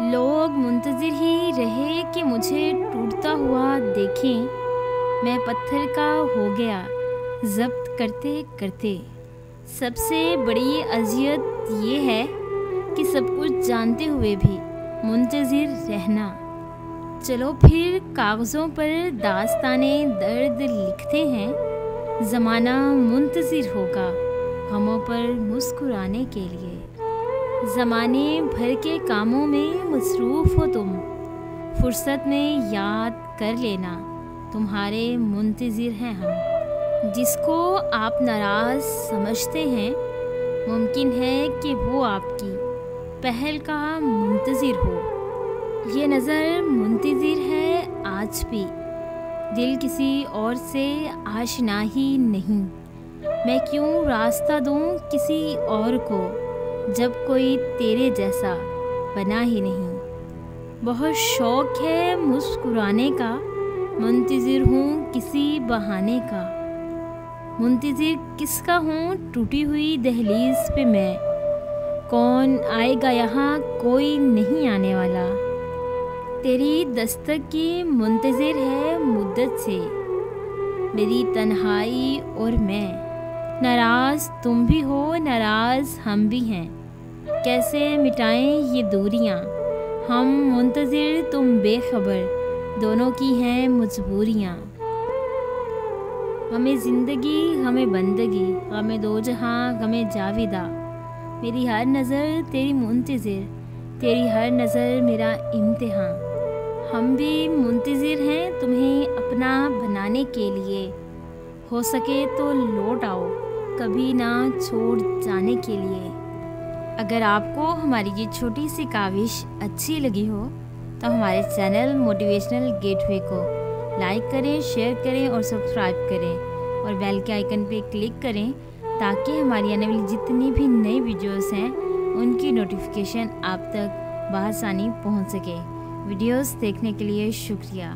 लोग मुंतज़िर ही रहे कि मुझे टूटता हुआ देखें। मैं पत्थर का हो गया ज़ब्त करते करते। सबसे बड़ी अज़ियत ये है कि सब कुछ जानते हुए भी मुंतज़िर रहना। चलो फिर कागज़ों पर दास्ताने दर्द लिखते हैं। ज़माना मुंतज़िर होगा गमों पर मुस्कुराने के लिए। ज़माने भर के कामों में मसरूफ़ हो तुम, फ़ुर्सत में याद कर लेना तुम्हारे मुंतज़िर हैं हम। जिसको आप नाराज़ समझते हैं मुमकिन है कि वो आपकी पहल का मुंतज़िर हो। ये नज़र मुंतज़िर है आज भी, दिल किसी और से आशना ही नहीं। मैं क्यों रास्ता दूँ किसी और को जब कोई तेरे जैसा बना ही नहीं। बहुत शौक़ है मुस्कुराने का, मुंतज़िर हूँ किसी बहाने का। मुंतज़िर किसका हूँ टूटी हुई दहलीज़ पे मैं। कौन आएगा यहाँ कोई नहीं आने वाला। तेरी दस्तक की मुंतज़िर है मुद्दत से मेरी तन्हाई और मैं। नाराज़ तुम भी हो नाराज़ हम भी हैं, कैसे मिटाएं ये दूरियां। हम मुंतज़िर तुम बेखबर, दोनों की हैं मजबूरियां। हमें ज़िंदगी हमें बंदगी, हमें दो जहां हमें जाविदा। मेरी हर नज़र तेरी मुंतज़िर, तेरी हर नज़र मेरा इम्तिहान। हम भी मुंतज़िर हैं तुम्हें अपना बनाने के लिए। हो सके तो लौट आओ कभी ना छोड़ जाने के लिए। अगर आपको हमारी ये छोटी सी काविश अच्छी लगी हो तो हमारे चैनल मोटिवेशनल गेटवे को लाइक करें, शेयर करें और सब्सक्राइब करें और बेल के आइकन पे क्लिक करें ताकि हमारी आने वाली जितनी भी नई वीडियोस हैं उनकी नोटिफिकेशन आप तक बआसानी पहुंच सके। वीडियोस देखने के लिए शुक्रिया।